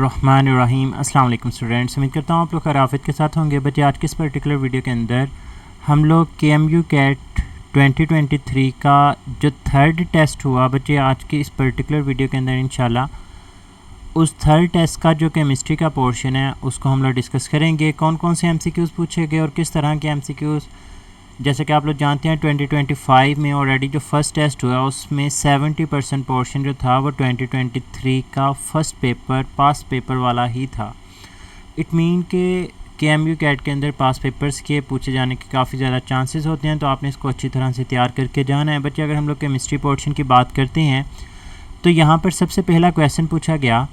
रहमानिर्रहीम। अस्सलाम वालेकुम स्टूडेंट्स, उम्मीद करता हूँ आप लोग खैरियत के साथ होंगे। बच्चे आज के इस पर्टिकुलर वीडियो के अंदर हम लोग KMU कैट 2023 का जो थर्ड टेस्ट हुआ बच्चे आज के इस पर्टिकुलर वीडियो के अंदर इंशाल्लाह उस थर्ड टेस्ट का जो केमिस्ट्री का पोर्शन है उसको हम लोग डिस्कस करेंगे। कौन कौन से MCQs पूछे गए और किस तरह के MCQs, जैसे कि आप लोग जानते हैं 2025 में ऑलरेडी जो फर्स्ट टेस्ट हुआ उसमें 70% पोर्शन जो था वो 2023 का फर्स्ट पेपर पास पेपर वाला ही था। इट मीन के KMU कैट के अंदर पास पेपर्स के पूछे जाने के काफ़ी ज़्यादा चांसेस होते हैं, तो आपने इसको अच्छी तरह से तैयार करके जाना है। बच्चे अगर हम लोग केमिस्ट्री पोर्शन की बात करते हैं तो यहाँ पर सबसे पहला क्वेश्चन पूछा गया,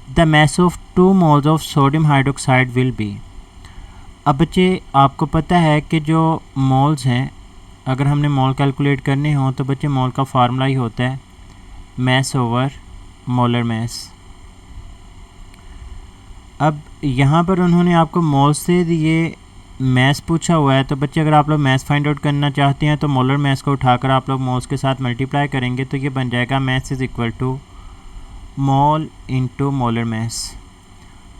the mass of 2 moles of sodium hydroxide will be. अब बच्चे आपको पता है कि जो मोल्स हैं, अगर हमने मोल कैलकुलेट करने हों तो बच्चे मोल का फार्मूला ही होता है मैस ओवर मोलर मैस। अब यहाँ पर उन्होंने आपको मोल से ये मैस पूछा हुआ है, तो बच्चे अगर आप लोग मैस फाइंड आउट करना चाहते हैं तो मोलर मैस को उठाकर आप लोग मोल्स के साथ मल्टीप्लाई करेंगे तो ये बन जाएगा mass is equal to mole into molar mass.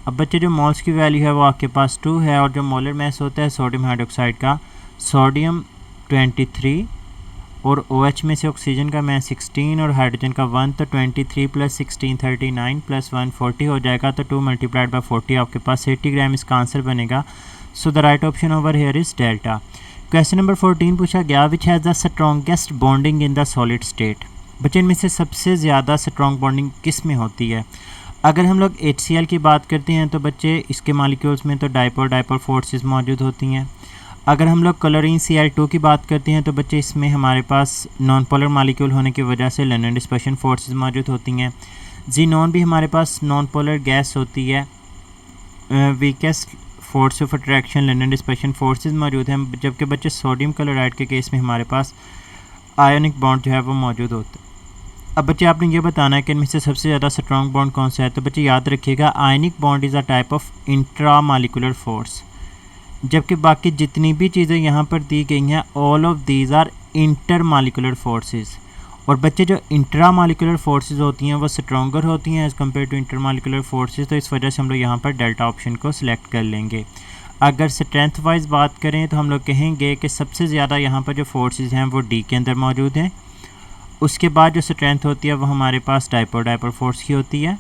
अब बच्चे जो मोल्स की वैल्यू है वो आपके पास 2 है और जो मोलर मैस होता है सोडियम हाइड्रोक्साइड का, सोडियम 23 और OH में से ऑक्सीजन का मैस 16 और हाइड्रोजन का 1, तो 23 + 16 39 + 1 40 हो जाएगा। तो 2 × 40 आपके पास 80 ग्राम इसका आंसर बनेगा। So the right option over here is delta. Question number 14 पूछा गया, which has the strongest bonding in the solid state. बच्चे इनमें से सबसे ज़्यादा स्ट्रॉन्ग बॉन्डिंग किस में होती है। अगर हम लोग HCl की बात करते हैं तो बच्चे इसके मॉलिक्यूल्स में तो डाइपोल फोर्सेस मौजूद होती हैं। अगर हम लोग क्लोरीन Cl2 की बात करते हैं तो बच्चे इसमें हमारे पास नॉन पोलर मॉलिक्यूल होने की वजह से लेनन डिस्पर्शन फोर्सेस मौजूद होती हैं। ज़ीनोन भी हमारे पास नॉन पोलर गैस होती है, weakest force of attraction Lennon dispersion forces मौजूद हैं। जबकि बच्चे सोडियम क्लोराइड के केस में हमारे पास आयोनिक बॉन्ड जो है वो मौजूद होता है। अब बच्चे आपने ये बताना है कि इनमें से सबसे ज़्यादा स्ट्रॉन्ग बॉन्ड कौन सा है। तो बच्चे याद रखिएगा ionic bond is a type of intra molecular force, जबकि बाकी जितनी भी चीज़ें यहाँ पर दी गई हैं all of these are intermolecular forces. और बच्चे जो इंट्रा मालिकुलर फोर्सेस होती हैं वो स्ट्रॉन्गर होती हैं as compared to intermolecular forces, तो इस वजह से हम लोग यहाँ पर डेल्टा ऑप्शन को सिलेक्ट कर लेंगे। अगर स्ट्रेंथ वाइज बात करें तो हम लोग कहेंगे कि सबसे ज़्यादा यहाँ पर जो फोर्सेस हैं वो D के अंदर मौजूद हैं। उसके बाद जो स्ट्रेंथ होती है वो हमारे पास डाइपोल फोर्स की होती है।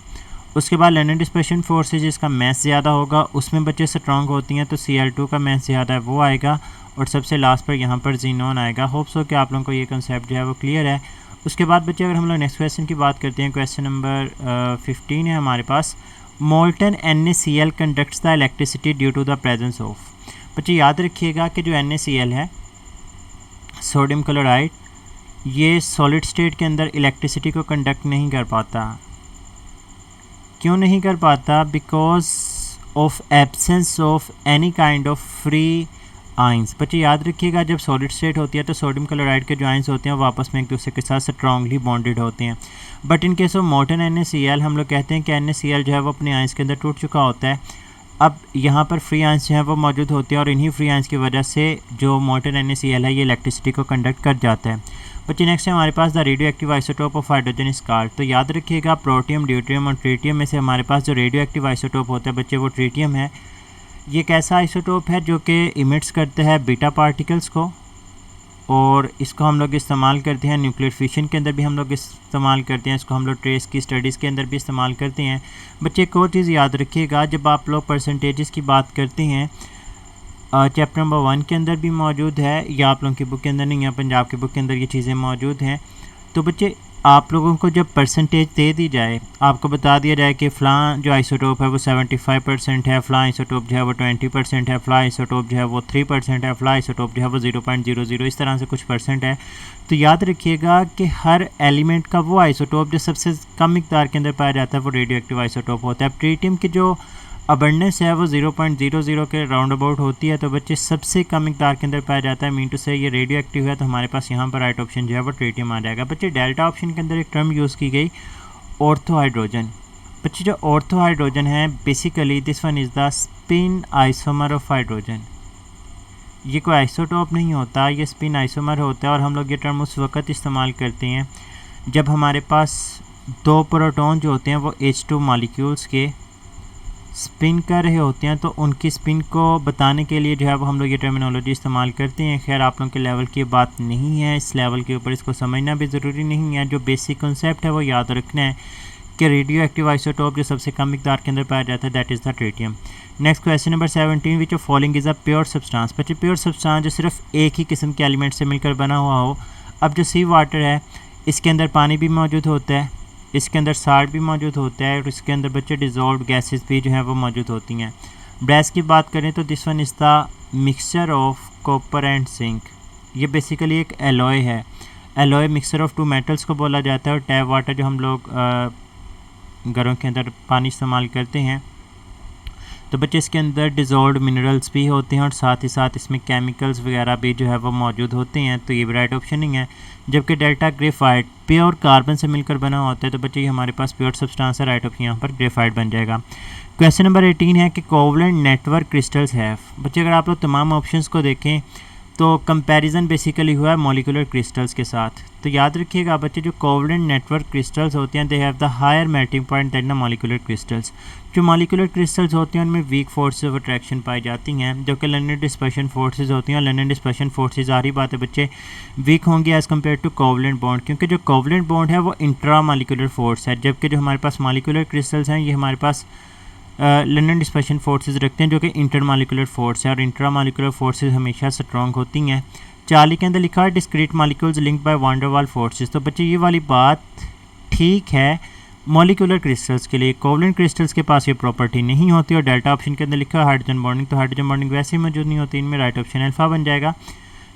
उसके बाद लेनन डिस्पर्शन फोर्स जिसका मैस ज़्यादा होगा उसमें बच्चे स्ट्रॉन्ग होती हैं, तो Cl2 का मैस ज़्यादा है वो आएगा। और सबसे लास्ट पर यहाँ पर ज़ीनोन आएगा। होप्स हो कि आप लोगों को ये कंसेप्ट जो है वो क्लियर है। उसके बाद बच्चे अगर हम लोग नेक्स्ट क्वेश्चन की बात करते हैं, क्वेश्चन नंबर 15 है हमारे पास, molten NaCl conducts the electricity due to the presence of. बच्चे याद रखिएगा कि जो NaCl है सोडियम क्लोराइड, ये सॉलिड स्टेट के अंदर इलेक्ट्रिसिटी को कंडक्ट नहीं कर पाता। क्यों नहीं कर पाता? Because of absence of any kind of free ions. बच्चे याद रखिएगा जब सॉलिड स्टेट होती है तो सोडियम क्लोराइड के जो आइंस होते हैं वो आपस में एक दूसरे के साथ स्ट्रांगली बॉन्डेड होते हैं। But in case of molten NaCl हम लोग कहते हैं कि NaCl जो है वो अपने आइंस के अंदर टूट चुका होता है। अब यहाँ पर फ्री आइंस जो है वो मौजूद होते हैं और इन्हीं फ्री आइंस की वजह से जो मोल्टन NaCl है ये इलेक्ट्रिसिटी को कंडक्ट कर जाता है। बच्चे नेक्स्ट है हमारे पास the radio active isotope of hydrogen is called. तो याद रखिएगा प्रोटियम, ड्यूटेरियम और ट्रिटियम में से हमारे पास जो रेडियो एक्टिव आइसोटोप होता है बच्चे वो ट्रिटियम है। ये कैसा आइसोटोप है जो कि इमिट्स करता है बीटा पार्टिकल्स को, और इसको हम लोग इस्तेमाल करते हैं न्यूक्लियर फिशन के अंदर भी हम लोग इस्तेमाल करते हैं। इसको हम लोग ट्रेस की स्टडीज़ के अंदर भी इस्तेमाल करते हैं। बच्चे एक और चीज़ याद रखिएगा, जब आप लोग परसेंटेजेस की बात करते हैं चैप्टर नंबर 1 के अंदर भी मौजूद है, या आप लोगों की बुक के अंदर नहीं है, पंजाब की बुक के अंदर ये चीज़ें मौजूद हैं। तो बच्चे आप लोगों को जब परसेंटेज दे दी जाए, आपको बता दिया जाए कि फ़लाँ जो आइसोटोप है वो 75% है, फ़लाँ आइसोटोप जो है वो 20% है, फ़लाँ आइसोटोप जो है वो 3% है, फ़लाँ आइसोटोप जो है वो 0.00 इस तरह से कुछ परसेंट है। तो याद रखिएगा कि हर एलिमेंट का वो आइसोटोप जो सबसे कम मिकदार के अंदर पाया जाता है वो रेडियो एक्टिव आइसोटोप होता है। ट्रिटियम की जो अबंडेंस है वो 0.00 के राउंड अबाउट होती है, तो बच्चे सबसे कम मिकदार के अंदर पाया जाता है। मीन टू से ये रेडियो एक्टिव है, तो हमारे पास यहाँ पर राइट ऑप्शन जो है वो ट्रिटियम आ जाएगा। बच्चे डेल्टा ऑप्शन के अंदर एक टर्म यूज़ की गई ऑर्थो हाइड्रोजन। बच्चे जो ऑर्थो हाइड्रोजन है basically this one is the spin isomer of hydrogen. ये कोई आइसोटोप नहीं होता, ये स्पिन आइसोमर होता है। और हम लोग ये टर्म उस वक़्त इस्तेमाल करते हैं जब हमारे पास 2 प्रोटॉन जो होते हैं वो H2 मॉलिक्यूल्स के स्पिन कर रहे होते हैं तो उनकी स्पिन को बताने के लिए जो है वो हम लोग ये टर्मिनोलॉजी इस्तेमाल करते हैं। खैर आप लोगों के लेवल की बात नहीं है, इस लेवल के ऊपर इसको समझना भी ज़रूरी नहीं है। जो बेसिक कॉन्सेप्ट है वो याद रखना है कि रेडियो एक्टिव आइसोटोप जो सबसे कम मिकदार के अंदर पाया जाता है that is the tritium. Next question number 17, which of following is a pure substance. बच्चे प्योर सब्सटेंस जो सिर्फ एक ही किस्म के एलिमेंट से मिलकर बना हुआ हो। अब जो सी वाटर है इसके अंदर पानी भी मौजूद होता है, इसके अंदर साल्ट भी मौजूद होता है और इसके अंदर बच्चे डिज़ोल्व गैसेस भी जो है वो मौजूद होती हैं। ब्रैस की बात करें तो this one is the mixture of copper and zinc. ये बेसिकली एक एलॉय है। Alloy mixture of two metals को बोला जाता है। और टैप वाटर जो हम लोग घरों के अंदर पानी इस्तेमाल करते हैं तो बच्चे इसके अंदर डिज़ोल्व मिनरल्स भी होते हैं और साथ ही साथ इसमें केमिकल्स वगैरह भी जो है वो मौजूद होते हैं। तो ये भी राइट ऑप्शन नहीं है। जबकि डेल्टा ग्रेफाइट प्योर कार्बन से मिलकर बना होता है तो बच्चे ये हमारे पास प्योर सब्सटेंस है। राइट ऑप्शन यहाँ पर ग्रेफाइट बन जाएगा। क्वेश्चन नंबर 18 है कि कोवलेंट नेटवर्क क्रिस्टल्स हैव। बच्चे अगर आप लोग तमाम ऑप्शंस को देखें तो कंपैरिजन बेसिकली हुआ है मॉलिक्यूलर क्रिस्टल्स के साथ। तो याद रखिएगा बच्चे जो कोवलेंट नेटवर्क क्रिस्टल्स होते हैं they have the higher melting point than the molecular crystals. जो मॉलिक्यूलर क्रिस्टल्स होते हैं उनमें वीक फोर्सेस ऑफ अट्रैक्शन पाई जाती हैं जो कि लैंडेड डिस्पर्शन फोर्सेस होती हैं। और लैंडेड डिस्पर्शन फोर्सेस आ रही बात है बच्चे वीक होंगे as compared to covalent bond, क्योंकि जो कोवलेंट बॉन्ड है वो इंट्रा मॉलिक्यूलर फोर्स है, जबकि जो हमारे पास मॉलिक्यूलर क्रिस्टल्स हैं ये हमारे पास लैंडेड डिस्पर्शन फोर्सेस रखते हैं जो कि इंटर मॉलिक्यूलर फोर्स है। और इंट्रा मॉलिक्यूलर फोर्सेस हमेशा स्ट्रॉन्ग होती हैं। 40 के अंदर लिखा है discrete molecules linked by van der वाल फोर्सेस। तो बच्चे ये वाली बात ठीक है मॉलिक्यूलर क्रिस्टल्स के लिए। कोवलेंट क्रिस्टल्स के पास ये प्रॉपर्टी नहीं होती। और डेल्टा ऑप्शन के अंदर लिखा है हाइड्रोजन बॉन्डिंग, तो हाइड्रोजन बॉन्डिंग वैसे ही मौजूद नहीं होती इनमें। राइट ऑप्शन अल्फा बन जाएगा।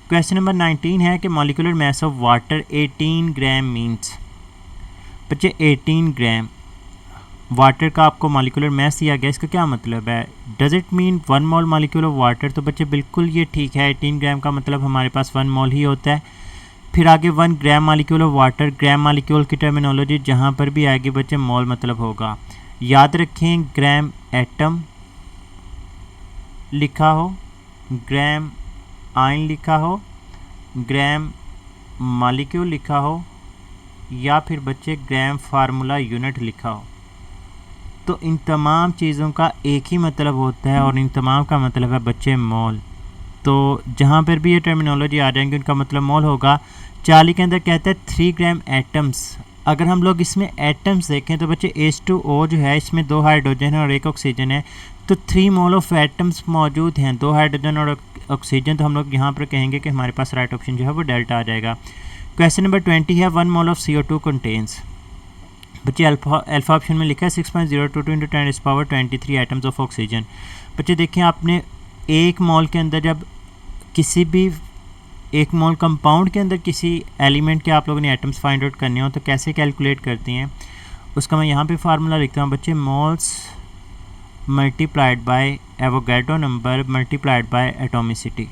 क्वेश्चन नंबर 19 है कि molecular mass of water 18 gram means. बच्चे 18 ग्राम वाटर का आपको मॉलिक्यूलर मास दिया गया, इसका क्या मतलब है? Does it mean 1 mole molecule of water? तो बच्चे बिल्कुल ये ठीक है। 18 ग्राम का मतलब हमारे पास 1 मोल ही होता है। फिर आगे 1 gram molecule of water, gram molecule की टर्मिनोलॉजी जहाँ पर भी आएगी बच्चे मोल मतलब होगा। याद रखें ग्राम एटम लिखा हो, ग्राम आयन लिखा हो, ग्राम मॉलिक्यूल लिखा हो या फिर बच्चे ग्राम फार्मूला यूनिट लिखा हो। तो इन तमाम चीज़ों का एक ही मतलब होता है और इन तमाम का मतलब है बच्चे मोल। तो जहाँ पर भी ये टर्मिनोलॉजी आ जाएंगी उनका मतलब मोल होगा। 40 के अंदर कहते हैं 3 ग्राम एटम्स। अगर हम लोग इसमें एटम्स देखें तो बच्चे H2O जो है इसमें 2 हाइड्रोजन है और 1 ऑक्सीजन है, तो 3 मोल ऑफ एटम्स मौजूद हैं, 2 हाइड्रोजन और ऑक्सीजन। तो हम लोग यहाँ पर कहेंगे कि हमारे पास राइट ऑप्शन जो है वो डेल्टा आ जाएगा। क्वेश्चन नंबर 20 है 1 मोल ऑफ CO2 कंटेन्स। बच्चे अल्फा ऑप्शन में लिखा है 6.022 × 10⁻23 एटम्स ऑफ ऑक्सीजन। बच्चे देखें आपने 1 मोल के अंदर जब किसी भी 1 मोल कंपाउंड के अंदर किसी एलिमेंट के आप लोगों ने एटम्स फाइंड आउट करने हो तो कैसे कैलकुलेट करती हैं, उसका मैं यहाँ पे फार्मूला लिखता हूँ बच्चे moles multiplied by Avogadro number multiplied by atomicity.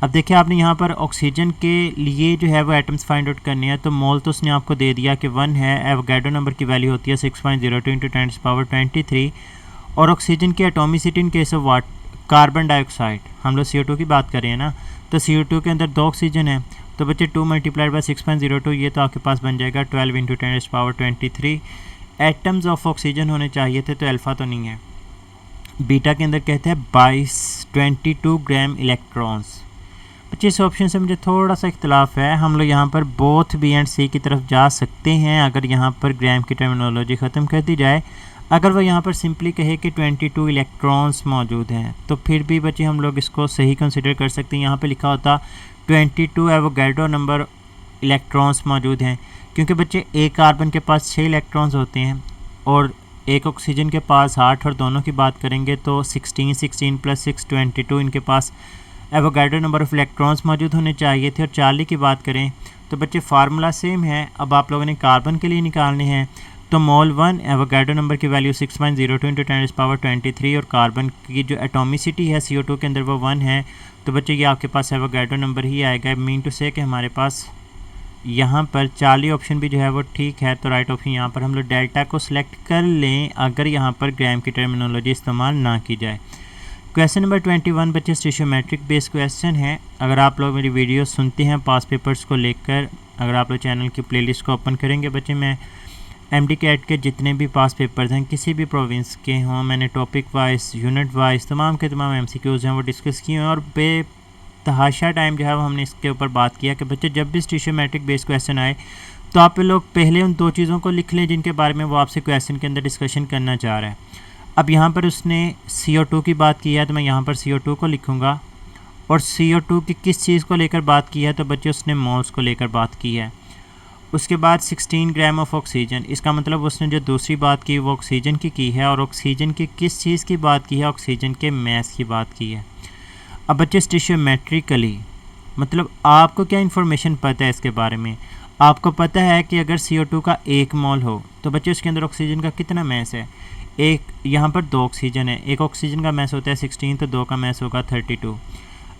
अब देखिए आपने यहाँ पर ऑक्सीजन के लिए जो है वो एटम्स फाइंड आउट करने हैं तो मोल तो उसने आपको दे दिया कि 1 है। एवोगैड्रो नंबर की वैल्यू होती है 6.02 × 10⁻23 और ऑक्सीजन की atomicity in case of carbon dioxide, हम लोग CO2 की बात कर रहे हैं ना, तो CO2 के अंदर 2 ऑक्सीजन है तो बच्चे 2 × 6.02 ये तो आपके पास बन जाएगा 12 × 10⁻23 एटम्स ऑफ ऑक्सीजन होने चाहिए थे, तो अल्फ़ा तो नहीं है। बीटा के अंदर कहते हैं 22 ग्राम इलेक्ट्रॉन्स। बच्चे इस ऑप्शन से मुझे थोड़ा सा इख्तलाफ है, हम लोग यहाँ पर बोथ बी एंड सी की तरफ जा सकते हैं अगर यहाँ पर ग्राम की टर्मिनोलॉजी ख़त्म कर दी जाए। अगर वो यहाँ पर सिंपली कहे कि 22 इलेक्ट्रॉन्स मौजूद हैं तो फिर भी बच्चे हम लोग इसको सही कंसिडर कर सकते हैं। यहाँ पे लिखा होता 22 एवोगैड्रो नंबर इलेक्ट्रॉन्स मौजूद हैं, क्योंकि बच्चे एक कार्बन के पास 6 इलेक्ट्रॉन्स होते हैं और एक ऑक्सीजन के पास 8, और दोनों की बात करेंगे तो 16 + 6 22 इनके पास एवोगैड्रो नंबर ऑफ इलेक्ट्रॉन्स मौजूद होने चाहिए थे। और 40 की बात करें तो बच्चे फार्मूला सेम है। अब आप लोगों ने कार्बन के लिए निकालने हैं तो मोल 1 एवोगैड्रो नंबर की वैल्यू 6.02 × 10⁻23 और कार्बन की जो एटोमिसिटी है CO2 के अंदर वो 1 है, तो बच्चे ये आपके पास एवोगैड्रो नंबर ही आएगा। मीन टू से कि हमारे पास यहाँ पर 40 ऑप्शन भी जो है वो ठीक है। तो राइट ऑप्शन यहाँ पर हम लोग डेल्टा को सिलेक्ट कर लें अगर यहाँ पर ग्राम की टर्मिनोलॉजी इस्तेमाल ना की जाए। क्वेश्चन नंबर 21 बच्चे स्टेशियोमेट्रिक बेस्ड क्वेश्चन है। अगर आप लोग मेरी वीडियो सुनते हैं पास पेपर्स को लेकर, अगर आप लोग चैनल की प्लेलिस्ट को ओपन करेंगे बच्चे मैं एमडी कैट के जितने भी पास पेपर्स हैं किसी भी प्रोविंस के हों, मैंने टॉपिक वाइज यूनिट वाइज तमाम के तमाम एमसीक्यूज़ हैं वो डिस्कस किए हैं और बेतहाशा टाइम जो है वो हमने इसके ऊपर बात किया कि बच्चे जब भी स्टीशियोमेट्रिक बेस्ड क्वेश्चन आए तो आप लोग पहले उन 2 चीज़ों को लिख लें जिनके बारे में वो आपसे क्वेश्चन के अंदर डिस्कशन करना चाह रहा है। अब यहाँ पर उसने CO2 की बात की है तो मैं यहाँ पर CO2 को लिखूँगा, और CO2 की किस चीज़ को लेकर बात की है तो बच्चे उसने मोल्स को लेकर बात की है। उसके बाद 16 ग्राम ऑफ ऑक्सीजन, इसका मतलब उसने जो दूसरी बात की वो ऑक्सीजन की है, और ऑक्सीजन की किस चीज़ की बात की है, ऑक्सीजन के मैस की बात की है। अब बच्चे स्टीशियोमेट्रिकली मतलब आपको क्या इन्फॉर्मेशन पता है इसके बारे में, आपको पता है कि अगर CO2 का 1 मोल हो तो बच्चे उसके अंदर ऑक्सीजन का कितना मैस है, एक यहाँ पर 2 ऑक्सीजन है, एक ऑक्सीजन का मैस होता है 16 तो 2 का मैस होगा 32।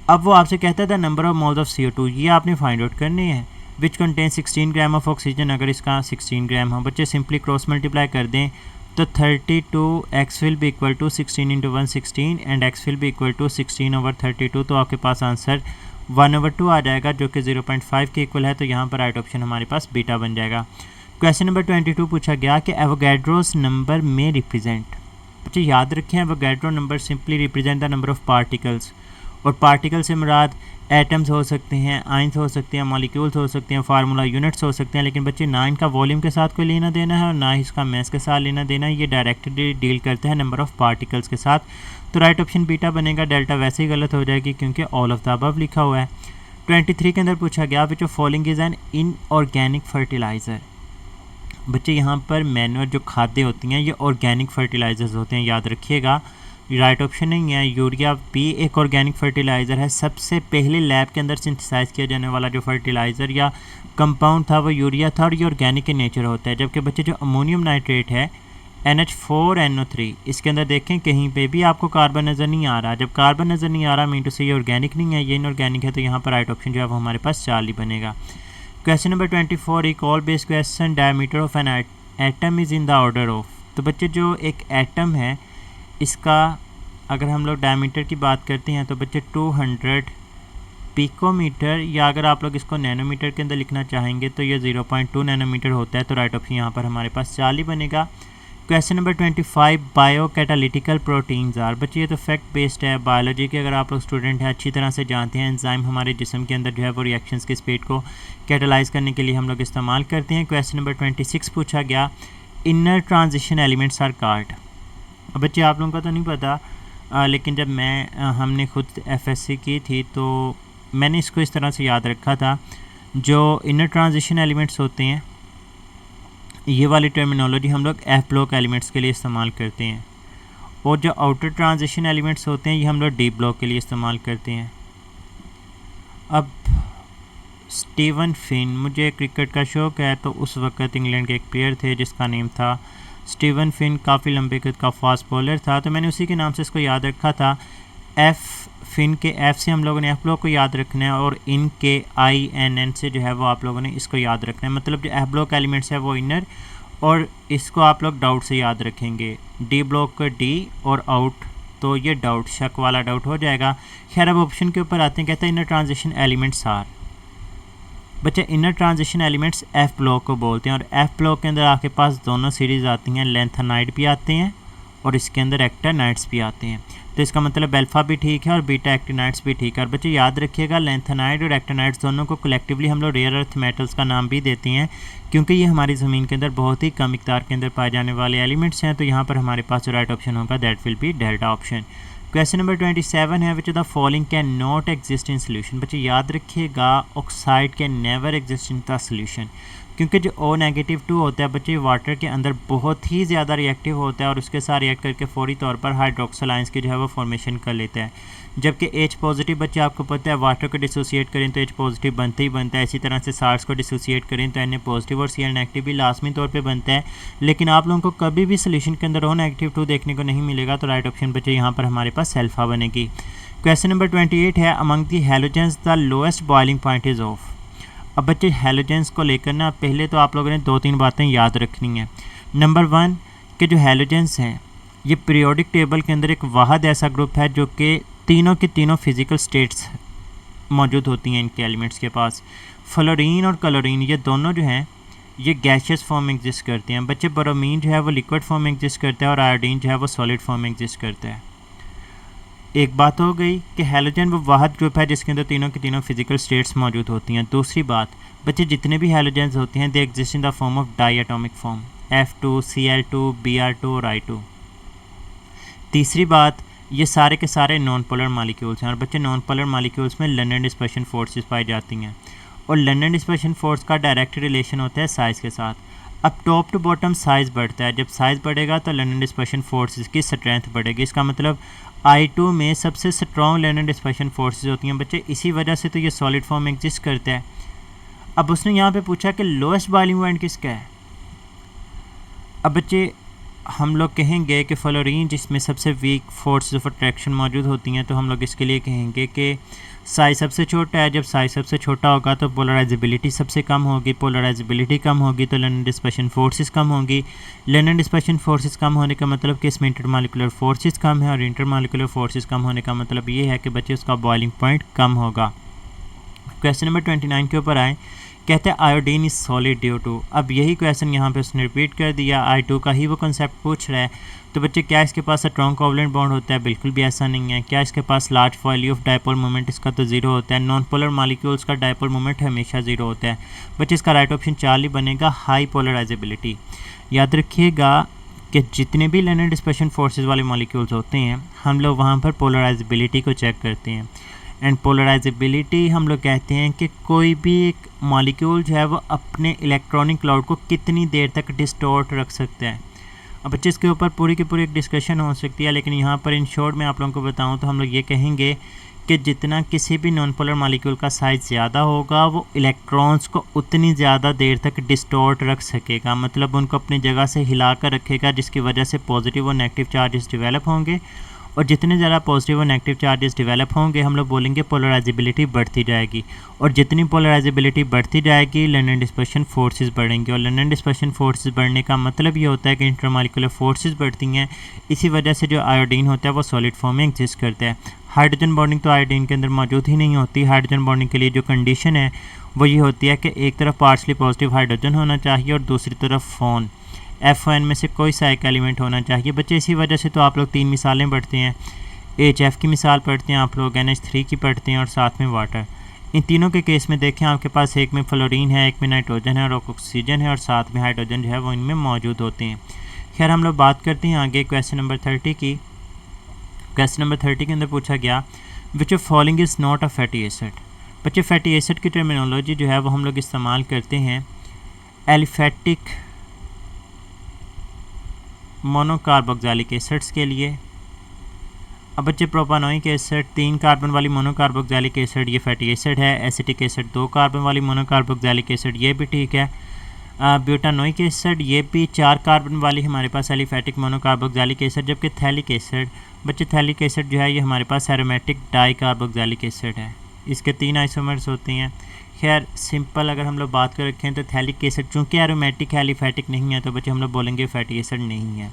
अब वो आपसे कहता था number of moles of CO2, ये आपने फाइंड आउट करनी है which contain 16 gram of oxygen. अगर इसका 16 ग्राम हो बच्चे सिंपली क्रॉस मल्टीप्लाई कर दें तो 32x will be equal to 16 into 116 and x will be equal to 16/32, तो आपके पास आंसर 1/2 आ जाएगा जो कि 0.5 के इक्वल है। तो यहाँ पर राइट ऑप्शन हमारे पास बीटा बन जाएगा। क्वेश्चन नंबर 22 पूछा गया कि एवोगैड्रोस नंबर में रिप्रेजेंट, बच्चे याद रखें Avogadro number simply represent the number of particles, और पार्टिकल से मुराद एटम्स हो सकते हैं, आइंस हो सकते हैं, मॉलिक्यूल्स हो सकते हैं, फार्मूला यूनिट्स हो सकते हैं, लेकिन बच्चे ना इनका वॉल्यूम के साथ कोई लेना देना है और ना ही इसका मैस के साथ लेना देना है, ये डायरेक्टली डील करते हैं नंबर ऑफ पार्टिकल्स के साथ। तो राइट ऑप्शन बीटा बनेगा, डेल्टा वैसे ही गलत हो जाएगी क्योंकि ऑल ऑफ द अबव लिखा हुआ है। 23 के अंदर पूछा गया which of following is an inorganic fertiliser. बच्चे यहाँ पर मैन्योर जो खाद्य होती हैं ये ऑर्गेनिक फर्टिलाइजर्स होते हैं, याद रखिएगा, राइट ऑप्शन नहीं है। यूरिया भी एक ऑर्गेनिक फर्टिलाइज़र है, सबसे पहले लैब के अंदर सिंथेसाइज किया जाने वाला जो फर्टिलाइज़र या कंपाउंड था वो यूरिया था और ये ऑर्गेनिक in नेचर होता है। जबकि बच्चे जो अमोनियम नाइट्रेट है NH4NO3, इसके अंदर देखें कहीं पे भी आपको कार्बन नज़र नहीं आ रहा, जब कार्बन नज़र नहीं आ रहा मीन टू से ये ऑर्गेनिक नहीं है, ये इनऑर्गेनिक है, तो यहाँ पर राइट ऑप्शन जो है वो हमारे पास 4 ही बनेगा। Question number 24 recall based question, diameter of an atom is in the order of. तो बच्चे जो एक एटम है इसका अगर हम लोग डायमीटर की बात करते हैं तो बच्चे 200 पिकोमीटर, या अगर आप लोग इसको नैनोमीटर के अंदर लिखना चाहेंगे तो ये 0.2 नैनोमीटर होता है। तो राइट ऑप्शन यहाँ पर हमारे पास 4 ही बनेगा। Question number 25 bio catalytical proteins are. बच्चे ये तो फैक्ट बेस्ड है, बायोलॉजी के अगर आप लोग स्टूडेंट हैं अच्छी तरह से जानते हैं एंजाइम हमारे जिस्म के अंदर जो है वो रिएक्शंस के स्पीड को कैटालाइज करने के लिए हम लोग इस्तेमाल करते हैं। क्वेश्चन नंबर 26 पूछा गया inner transition elements are called. अब बच्चे आप लोगों का तो नहीं पता लेकिन जब हमने खुद FSC की थी तो मैंने इसको इस तरह से याद रखा था, जो इनर ट्रांजिशन एलिमेंट्स होते हैं ये वाली टर्मिनोलॉजी हम लोग F ब्लॉक एलिमेंट्स के लिए इस्तेमाल करते हैं, और जो आउटर ट्रांजिशन एलिमेंट्स होते हैं ये हम लोग D ब्लॉक के लिए इस्तेमाल करते हैं। अब स्टीवन फिन, मुझे क्रिकेट का शौक़ है तो उस वक्त इंग्लैंड के एक प्लेयर थे जिसका नेम था स्टीवन फिन, काफ़ी लंबे कद का फास्ट बॉलर था, तो मैंने उसी के नाम से इसको याद रखा था। फिन के F से हम लोगों ने F ब्लॉक को याद रखना है और इन के INN से जो है वो आप लोगों ने इसको याद रखना है। मतलब जो F ब्लॉक एलिमेंट्स है वो इनर, और इसको आप लोग डाउट से याद रखेंगे, D ब्लॉक का D और आउट, तो ये डाउट शक वाला डाउट हो जाएगा। खैर अब ऑप्शन के ऊपर आते हैं, कहते हैं इनर ट्रांजिशन एलिमेंट्स आर। बच्चे inner transition elements F block को बोलते हैं, और F ब्लॉक के अंदर आपके पास दोनों सीरीज़ आती हैं, लेंथेनाइड भी आते हैं और इसके अंदर एक्टिनाइड्स भी आते हैं। तो इसका मतलब अल्फ़ा भी ठीक है और बीटा एक्टिनाइड्स भी ठीक है। और बच्चे याद रखिएगा लेंथेनाइड और एक्टिनाइड्स दोनों को कलेक्टिवली हम लोग रेयर अर्थ मेटल्स का नाम भी देते हैं क्योंकि ये हमारी ज़मीन के अंदर बहुत ही कम मिकदार के अंदर पाए जाने वाले एलिमेंट्स हैं। तो यहाँ पर हमारे पास जो राइट ऑप्शन होगा that will be delta option. Question number 27 है which the following can not exist in solution. बच्चे याद रखिएगा oxide can never exist in the solution, क्योंकि जो O-2 होता है बच्चे वाटर के अंदर बहुत ही ज़्यादा रिएक्टिव होता है और उसके साथ रिएक्ट करके फौरी तौर पर हाइड्रोक्सिल आयंस की जो है वो फॉर्मेशन कर लेता है। जबकि H+ बच्चे आपको पता है वाटर को डिसोसिएट करें तो H+ बनता ही बनता है, इसी तरह से साल्ट्स को डिसोसिएट करें तो Na+ और Cl- भी लाजमी तौर पे बनता है। लेकिन आप लोगों को कभी भी सोल्यूशन के अंदर O-2 देखने को नहीं मिलेगा। तो राइट ऑप्शन बच्चे यहाँ पर हमारे पास सल्फा बनेगी। क्वेश्चन नंबर 28 है among the halogens the lowest boiling point is of. अब बच्चे हैलोजेंस को लेकर ना पहले तो आप लोगों ने 2-3 बातें याद रखनी है। नंबर 1 कि जो हैलोजेंस हैं ये पीरियोडिक टेबल के अंदर एक वाहद ऐसा ग्रुप है जो कि तीनों की तीनों फिज़िकल स्टेट्स मौजूद होती हैं इनके एलिमेंट्स के पास। फ्लोरीन और क्लोरीन ये दोनों जो हैं ये गैशियस फॉर्म में एग्जिस्ट करते हैं। बच्चे ब्रोमीन जो है वो लिक्विड फॉर्म में एग्जिस्ट करता है और आयोडीन जो है वो सॉलिड फॉर्म में एग्जिस्ट करता है। एक बात हो गई कि हैलोजन वो वाहिद ग्रुप है जिसके अंदर तीनों की तीनों फिजिकल स्टेट्स मौजूद होती हैं। दूसरी बात बच्चे जितने भी हैलोजेंस होते हैं they exist in the form of diatomic form, F2, Cl2, Br2 और I2। तीसरी बात ये सारे के सारे नॉन पोलर मालिक्यूल्स हैं और बच्चे नॉन पोलर मालिक्यूल्स में लंडन डिस्पर्शन फोर्सेस पाई जाती हैं और लंडन डिस्पर्शन फोर्स का डायरेक्ट रिलेशन होता है साइज़ के साथ। अब टॉप टू बॉटम साइज़ बढ़ता है, जब साइज़ बढ़ेगा तो लंडन डिस्पर्शन फोर्सेस की स्ट्रेंथ बढ़ेगी। इसका मतलब I2 में सबसे स्ट्रॉन्ग लंडन डिस्पर्शन फोर्सेस होती हैं बच्चे, इसी वजह से तो ये सॉलिड फॉर्म में एग्जिस्ट करता है। अब उसने यहाँ पे पूछा कि लोएस्ट बॉइलिंग पॉइंट किसका है। अब बच्चे हम लोग कहेंगे कि फ्लोरीन जिसमें सबसे वीक फोर्सेस ऑफ अट्रैक्शन मौजूद होती हैं, तो हम लोग इसके लिए कहेंगे कि साइज सबसे छोटा है। जब साइज सबसे छोटा होगा तो पोलराइजेबिलिटी सबसे कम होगी, पोलराइजेबिलिटी कम होगी तो लंडन डिस्पर्शन फोर्सेस कम होगी। लंडन डिस्पर्शन फोर्सेस कम होने का मतलब कि इसमें इंटरमॉलिक्यूलर फोर्सेस कम है और इंटरमॉलिक्यूलर फोर्सेस कम होने का मतलब ये है कि बच्चे उसका बॉइलिंग पॉइंट कम होगा। क्वेश्चन नंबर 29 के ऊपर आए, कहते हैं iodine is solid due to. अब यही क्वेश्चन यहाँ पे उसने रिपीट कर दिया, I2 का ही वो कंसेप्ट पूछ रहा है। तो बच्चे क्या इसके पास स्ट्रॉन्ग कोवलेंट बॉन्ड होता है? बिल्कुल भी ऐसा नहीं है। क्या इसके पास large value of dipole moment? इसका तो जीरो होता है। नॉन पोलर मॉलिक्यूल्स का डायपोल मोमेंट हमेशा जीरो होता है। बच्चे इसका राइट ऑप्शन 4 ही बनेगा, हाई पोलराइजेबिलिटी। याद रखिएगा कि जितने भी लंडन डिस्पर्शन फोर्सेस वाले मॉलिक्यूल्स होते हैं हम लोग वहाँ पर पोलराइजेबिलिटी को चेक करते हैं। एंड पोलराइजेबिलिटी हम लोग कहते हैं कि कोई भी एक मॉलिक्यूल जो है वो अपने इलेक्ट्रॉनिक क्लाउड को कितनी देर तक डिस्टॉर्ट रख सकता है। अब बच्चे इसके ऊपर पूरी की पूरी एक डिस्कशन हो सकती है, लेकिन यहाँ पर इन शॉर्ट में आप लोगों को बताऊँ तो हम लोग ये कहेंगे कि जितना किसी भी नॉन पोलर मॉलिक्यूल का साइज़ ज़्यादा होगा वो इलेक्ट्रॉन्स को उतनी ज़्यादा देर तक डिस्टॉर्ट रख सकेगा, मतलब उनको अपनी जगह से हिला कर रखेगा, जिसकी वजह से पॉजिटिव और नेगेटिव चार्जेस डेवलप होंगे। और जितने ज़्यादा पॉजिटिव और नेगेटिव चार्जेस डेवलप होंगे हम लोग बोलेंगे पोलराइजेबिलिटी बढ़ती जाएगी। और जितनी पोलराइजेबिलिटी बढ़ती जाएगी लंडन डिस्पर्शन फोर्सेस बढ़ेंगे। और लंडन डिस्पर्शन फोर्सेस बढ़ने का मतलब ये होता है कि इंटरमॉलिक्यूलर फोर्सेस बढ़ती हैं। इसी वजह से जो आयोडीन होता है वो सॉलिड फॉर्म में एग्जिस्ट करता है। हाइड्रोजन बॉन्डिंग तो आयोडीन के अंदर मौजूद ही नहीं होती। हाइड्रोजन बॉन्डिंग के लिए जो कंडीशन है वो ये होती है कि एक तरफ पार्शली पॉजिटिव हाइड्रोजन होना चाहिए और दूसरी तरफ फोन F1 में से कोई सा एक एलिमेंट होना चाहिए। बच्चे इसी वजह से तो आप लोग 3 मिसालें पढ़ते हैं। HF की मिसाल पढ़ते हैं आप लोग, NH3 की पढ़ते हैं और साथ में वाटर। इन तीनों के केस में देखें आपके पास एक में फ्लोरीन है, एक में नाइट्रोजन है और ऑक्सीजन है और साथ में हाइड्रोजन जो है वो इनमें मौजूद होते हैं। खैर हम लोग बात करते हैं आगे क्वेश्चन नंबर 30 की। क्वेश्चन नंबर 30 के अंदर पूछा गया which of following is not a fatty acid. बच्चे फैटी एसिड की टर्मिनोलॉजी जो है वो हम लोग इस्तेमाल करते हैं एलिफैटिक मोनोकार्बोक्सिलिक एसिड्स के लिए। अब बच्चे प्रोपानोइक एसिड 3 कार्बन वाली मोनोकार्बोक्सिलिक एसिड ये फैटी एसिड है। एसिटिक एसिड 2 कार्बन वाली मोनोकार्बोक्सिलिक एसिड ये भी ठीक है। ब्यूटानोइक एसिड ये भी 4 कार्बन वाली हमारे पास एलिफैटिक मोनोकार्बोक्सिलिक एसिड। जबकि थैलिक एसिड बच्चे थैलिक एसिड जो है ये हमारे पास एरोमेटिक डाई कार्बोक्सिलिक एसिड है। इसके 3 आइसोमर्स होते हैं। खैर सिंपल अगर हम लोग बात कर रखें तो थैलिक एसिड चूँकि एरोमेटिक है एलिफैटिक नहीं है तो बच्चे हम लोग बोलेंगे फैटी एसिड नहीं है।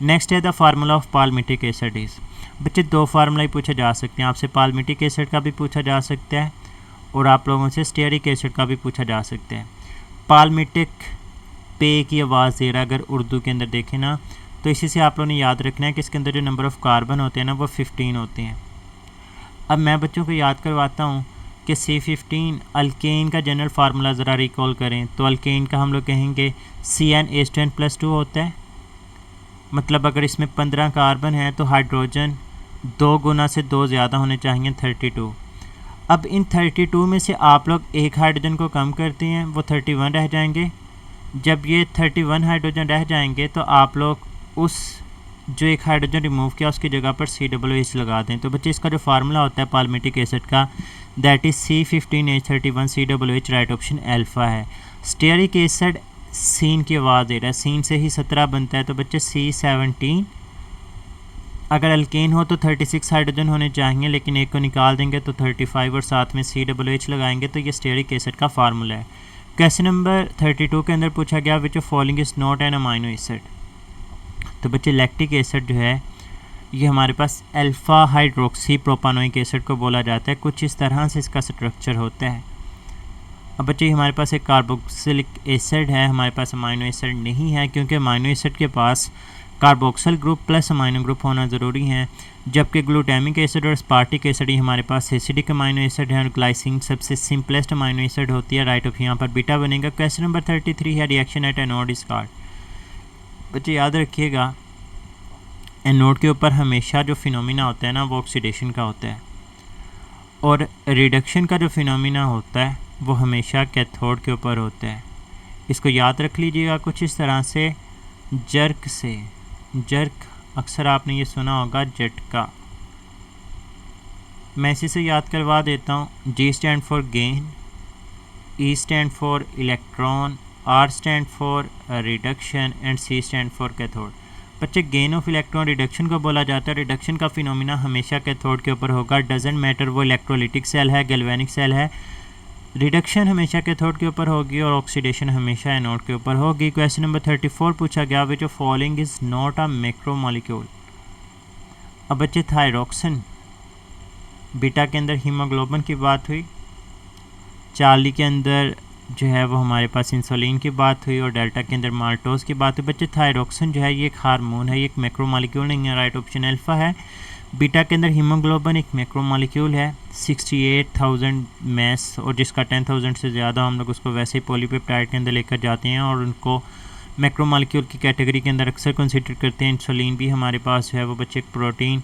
नेक्स्ट है the formula of palmitic acid is. बच्चे 2 फार्मूला ही पूछे जा सकते हैं आपसे, पाल्मिटिक एसिड का भी पूछा जा सकता है और आप लोगों से स्टेरिक एसिड का भी पूछा जा सकता है। पाल्मिटिक पे की आवाज़ दे रहा है अगर उर्दू के अंदर देखें ना, तो इसी से आप लोगों ने याद रखना है कि इसके अंदर जो नंबर ऑफ़ कार्बन होते हैं ना वो 15 होते हैं। अब मैं बच्चों को याद करवाता हूँ कि C15 अल्केन का जनरल फार्मूला ज़रा रिकॉल करें तो अल्केन का हम लोग कहेंगे CnH10+2 होता है। मतलब अगर इसमें 15 कार्बन है तो हाइड्रोजन 2 गुना से 2 ज़्यादा होने चाहिए 32। अब इन 32 में से आप लोग एक हाइड्रोजन को कम करते हैं वो 31 रह जाएंगे। जब ये 31 हाइड्रोजन रह जाएंगे तो आप लोग उस जो एक हाइड्रोजन रिमूव किया उसकी जगह पर COOH लगा दें। तो बच्चे इसका जो फार्मूला होता है पाल्मिटिक एसिड का that is C15H31 COOH, right option alpha है। स्टेरिक एसिड सीन की आवाज़ दे रहा है, सीन से ही 17 बनता है तो बच्चे C17। अगर अल्केन हो तो 36 हाइड्रोजन होने चाहिए लेकिन एक को निकाल देंगे तो 35 और साथ में COOH लगाएंगे तो ये स्टेरिक एसिड का फार्मूला है। क्वेश्चन नंबर 32 के अंदर पूछा गया which of following is not an amino acid. तो बच्चे लैक्टिक एसिड जो है ये हमारे पास अल्फ़ा हाइड्रोक्सी प्रोपानोइक एसिड को बोला जाता है। कुछ इस तरह से इसका स्ट्रक्चर होता है। अब बच्चे हमारे पास एक कार्बोक्सिलिक एसिड है, हमारे पास अमाइनो एसिड नहीं है, क्योंकि अमाइनो एसिड के पास carboxyl group plus amino group होना ज़रूरी है, जबकि ग्लूटामिक एसिड और स्पार्टिक एसिड ही हमारे पास एसिडिक अमाइनो एसिड है और ग्लाइसिन सबसे सिंपलेस्ट अमाइनो एसिड होती है। राइट ऑफ यहाँ पर बीटा बनेगा। क्वेश्चन नंबर 33 है reaction at anode is called. बच्चे याद रखिएगा एनोड के ऊपर हमेशा जो फिनोमिना होता है ना वो ऑक्सीडेशन का होता है, और रिडक्शन का जो फिनोमिना होता है वो हमेशा कैथोड के ऊपर होता है। इसको याद रख लीजिएगा कुछ इस तरह से, जर्क से, जर्क अक्सर आपने ये सुना होगा झटका। मैं इसी से याद करवा देता हूँ। G stand for gain, E stand for electron, R stand for reduction and C stand for cathode. बच्चे गेन ऑफ इलेक्ट्रॉन रिडक्शन को बोला जाता है। रिडक्शन का फिनोमिना हमेशा कैथोड के ऊपर होगा, डजेंट मैटर वो इलेक्ट्रोलिटिक सेल है, गैल्वेनिक सेल है, रिडक्शन हमेशा कैथोड के ऊपर होगी और ऑक्सीडेशन हमेशा एनोड के ऊपर होगी। क्वेश्चन नंबर 34 पूछा गया which of following is not a macromolecule. अब बच्चे थायरोक्सिन, बीटा के अंदर हीमोग्लोबिन की बात हुई, चार्ली के अंदर जो है वो हमारे पास इंसुलिन की बात हुई और डेल्टा के अंदर माल्टोज की बात हुई। बच्चे थायरोक्सिन जो है ये एक हार्मोन है, ये एक मैक्रोमोलिक्यूल नहीं है। राइट ऑप्शन अल्फा है। बीटा के अंदर हीमोग्लोबिन एक मैक्रोमोलिक्यूल है, 68,000 मैस, और जिसका 10,000 से ज़्यादा हम लोग उसको वैसे ही पॉलीपेप्टाइड के अंदर लेकर जाते हैं और उनको मैक्रोमोलिक्यूल की कैटेगरी के अंदर अक्सर कंसिडर करते हैं। इंसुलिन भी हमारे पास है वो बच्चे एक प्रोटीन।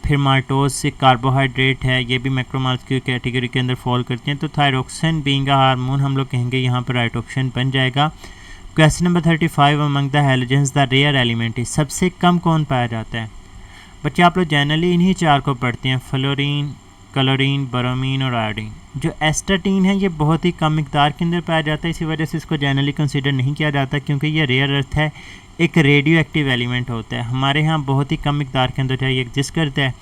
फिर माल्टोज से कार्बोहाइड्रेट है, ये भी मैक्रोमोलिक्यूल कैटेगरी के अंदर फॉल करते हैं। तो थायरोक्सिन बीइंग अ हार्मोन हम लोग कहेंगे यहाँ पर राइट ऑप्शन बन जाएगा। Question number 35 among the halogens the rare element is, सबसे कम कौन पाया जाता है। बच्चे आप लोग जनरली इन्हीं चार को पढ़ते हैं, फ्लोरीन, क्लोरीन, ब्रोमीन और आयोडीन। जो एस्टाटीन है ये बहुत ही कम मिकदार के अंदर पाया जाता है, इसी वजह से इसको जनरली कंसीडर नहीं किया जाता, क्योंकि ये रेयर अर्थ है, एक रेडियो एक्टिव एलिमेंट होता है, हमारे यहाँ बहुत ही कम मिकदार के अंदर ये एग्जिस्ट करता है।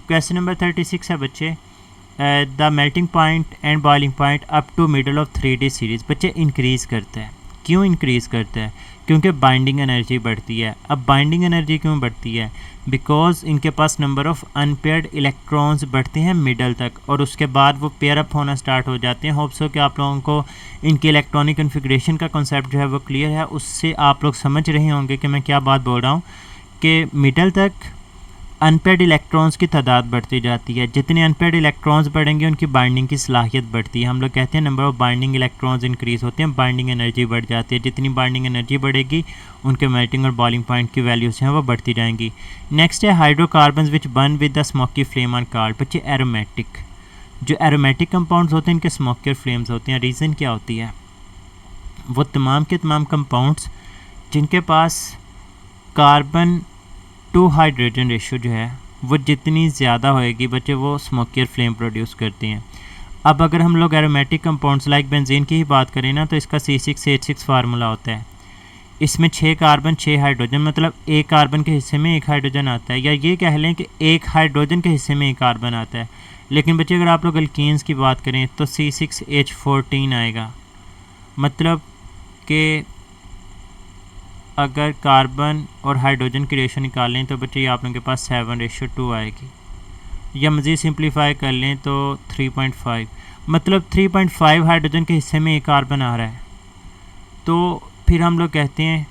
क्वेश्चन नंबर 36 है बच्चे the melting point and boiling point up to middle of 3D series. बच्चे इंक्रीज़ करता है, क्यों इंक्रीज़ करता है, क्योंकि बाइंडिंग एनर्जी बढ़ती है। अब बाइंडिंग एनर्जी क्यों बढ़ती है, बिकॉज इनके पास नंबर ऑफ़ अनपेयर्ड इलेक्ट्रॉन्स बढ़ते हैं मिडल तक और उसके बाद वो पेयर अप होना स्टार्ट हो जाते हैं। होप्स हो कि आप लोगों को इनकी इलेक्ट्रॉनिक कन्फिग्रेशन का कॉन्सेप्ट जो है वो क्लियर है, उससे आप लोग समझ रहे होंगे कि मैं क्या बात बोल रहा हूँ कि मिडल तक अनपेयर्ड इलेक्ट्रॉन्स की तादाद बढ़ती जाती है। जितने अनपेयर्ड इलेक्ट्रॉन्स बढ़ेंगे उनकी बाइंडिंग की सलाहियत बढ़ती है। हम लोग कहते हैं number of binding electrons increase होते हैं, बाइंडिंग एनर्जी बढ़ जाती है। जितनी बाइंडिंग एनर्जी बढ़ेगी उनके मेल्टिंग और बॉइलिंग पॉइंट की वैल्यूज़ हैं वो बढ़ती जाएंगी। नेक्स्ट है hydrocarbon which burn with the smoky flame are called. बच्चे एरोमेटिक, जो एरोमेटिक कंपाउंड्स होते हैं इनके स्मोकियर फ्लेम्स होते हैं। रीज़न क्या होती है, वो तमाम के तमाम कंपाउंड्स जिनके पास कार्बन टू हाइड्रोजन रेशो जो है वो जितनी ज़्यादा होएगी बच्चे वो स्मोकियर फ्लेम प्रोड्यूस करते हैं। अब अगर हम लोग एरोमेटिक कंपाउंड्स लाइक बेंजीन की ही बात करें ना, तो इसका C6H6 फार्मूला होता है। इसमें 6 कार्बन 6 हाइड्रोजन, मतलब एक कार्बन के हिस्से में एक हाइड्रोजन आता है, या ये कह लें कि एक हाइड्रोजन के हिस्से में एक कार्बन आता है। लेकिन बच्चे अगर आप लोग अल्कीन्स की बात करें तो C6H14 आएगा, मतलब कि अगर कार्बन और हाइड्रोजन की रेशो निकालें तो बच्चे आप लोगों के पास 7:2 आएगी, या मज़ीद सिंप्लीफाई कर लें तो 3.5, मतलब 3.5 हाइड्रोजन के हिस्से में एक कार्बन आ रहा है। तो फिर हम लोग कहते हैं,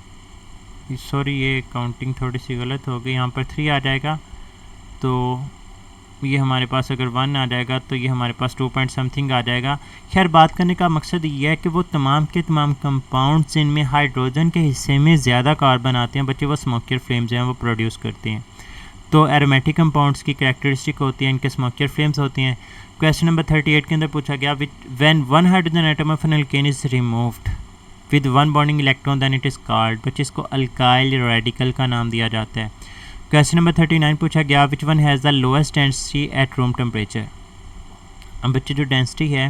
सॉरी ये काउंटिंग थोड़ी सी गलत हो गई, यहाँ पर 3 आ जाएगा, तो ये हमारे पास अगर 1 आ जाएगा तो ये हमारे पास 2 पॉइंट समथिंग आ जाएगा। खैर बात करने का मकसद ये है कि वो तमाम के तमाम कंपाउंड्स जिनमें हाइड्रोजन के हिस्से में ज़्यादा कार्बन आते हैं बच्चे वो स्मोकियर फ्लेम्स हैं वो प्रोड्यूस करते हैं। तो एरोमेटिक कंपाउंड्स की कैरेक्टरिस्टिक होती है, इनके स्मोकियर फ्लेम्स होते हैं। क्वेश्चन नंबर 38 के अंदर पूछा गया when 1 hydrogen atom of an alkane is removed with 1 bonding electron then it is called. बच्चे इसको अल्काइल रेडिकल का नाम दिया जाता है। क्वेश्चन नंबर 39 पूछा गया which one has the lowest density at room temperature. अब बच्चे जो डेंसिटी है,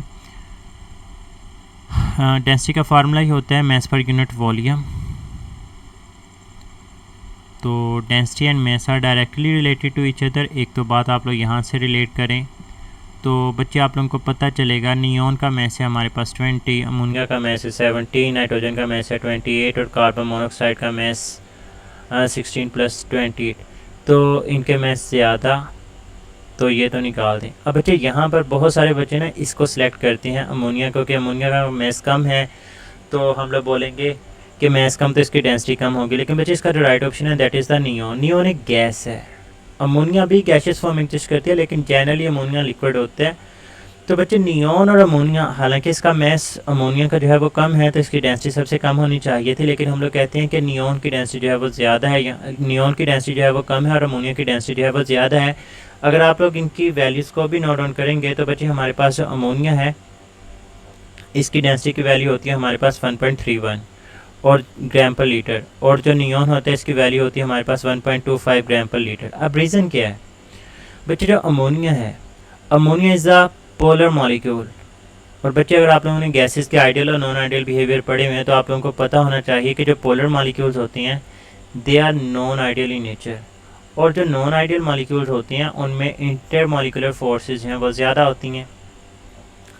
डेंसिटी का फार्मूला ही होता है मास पर यूनिट वॉल्यूम। तो density and mass are directly related to each other. एक तो बात आप लोग यहाँ से रिलेट करें तो बच्चे आप लोगों को पता चलेगा नियोन का मास है हमारे पास 20, अमोनिया का मास है 70, नाइट्रोजन का मास है 28 और कार्बन मोनोऑक्साइड का मास 16 + 28। तो इनके मास ज़्यादा, तो ये तो निकाल दें। अब बच्चे यहाँ पर बहुत सारे बच्चे ना इसको सिलेक्ट करते हैं अमोनिया को, कि अमोनिया का मैस कम है तो हम लोग बोलेंगे कि मैस कम तो इसकी डेंसिटी कम होगी। लेकिन बच्चे इसका जो राइट ऑप्शन है that is the neon. Neon एक गैस है, अमोनिया भी गैसेस फॉर्म एग्जिस्ट करती है लेकिन जनरली अमोनिया लिक्विड होता है। तो बच्चे नियोन और अमोनिया, हालांकि इसका मैस अमोनिया का जो है वो कम है तो इसकी डेंसिटी सबसे कम होनी चाहिए थी, लेकिन हम लोग कहते हैं कि नियोन की डेंसिटी जो है वो ज़्यादा है, या नियोन की डेंसिटी जो है वो कम है और अमोनिया की डेंसिटी जो है वो ज़्यादा है। अगर आप लोग इनकी वैल्यूज़ को भी नोट डाउन करेंगे तो बच्चे हमारे पास जो अमोनिया है इसकी डेंसिटी की वैल्यू होती है हमारे पास 1.31 और ग्राम पर लीटर, और जो नियोन होता है इसकी वैल्यू होती है हमारे पास 1.25 ग्राम पर लीटर। अब रीज़न क्या है बच्चे, जो अमोनिया है, ammonia is a polar molecule. और बच्चे अगर आप लोगों ने गैसेस के आइडियल और नॉन आइडियल बिहेवियर पढ़े हुए हैं तो आप लोगों को पता होना चाहिए कि जो पोलर मॉलिक्यूल्स होती हैं they are non ideal in nature, और जो नॉन आइडियल मॉलिक्यूल्स होती हैं उनमें इंटर मॉलिक्यूलर फोर्सेज हैं वो ज़्यादा होती हैं।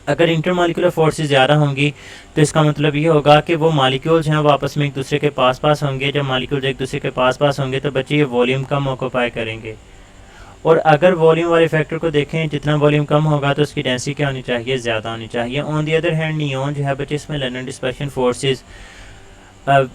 अगर इंटर मॉलिक्यूलर फोर्सेज ज़्यादा होंगी तो इसका मतलब ये होगा कि वो मॉलिक्यूल्स हैं वो आपस में एक दूसरे के पास होंगे। जब मॉलिक्यूल्स एक दूसरे के पास होंगे तो बच्चे ये वॉल्यूम कम ऑक्यूपाई करेंगे, और अगर वॉल्यूम वाले फैक्टर को देखें, जितना वॉल्यूम कम होगा तो उसकी डेंसिटी क्या होनी चाहिए, ज़्यादा होनी चाहिए। On the other hand neon जो है बच्चे इसमें लर्नर डिस्पर्शन फोर्सेज,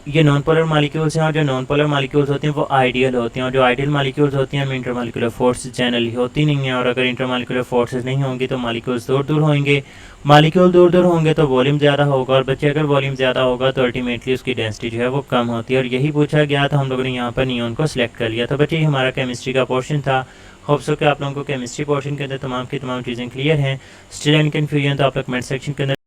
ये नॉन पोलर मॉलिक्यूल्स हैं, और जो नॉन पोलर मॉलिक्यूल्स होती हैं वो आइडियल होती हैं, और जो आइडियल मॉलिक्यूल्स होती हैं उनमें इंटर मॉलिक्यूलर फोर्सेज जनरली होती नहीं है। और अगर इंटर मॉलिक्यूलर फोर्सेज नहीं होंगी तो मॉलिक्यूल्स दूर दूर होंगे, मॉलिक्यूल दूर दूर होंगे तो वॉल्यूम ज़्यादा होगा, और बच्चे अगर वॉल्यूम ज़्यादा होगा तो अल्टीमेटली उसकी डेंसिटी जो है वो कम होती है। और यही पूछा गया तो हम लोगों ने यहाँ पर नियोन को सिलेक्ट कर लिया। तो बच्चे हमारा केमिस्ट्री का पोर्शन था। होप सो कि आप लोगों को केमिस्ट्री पोर्शन के अंदर तमाम की तमाम चीज़ें क्लियर हैं। स्टिल एनी कन्फ्यूजन तो आप लोग कमेंट सेक्शन के अंदर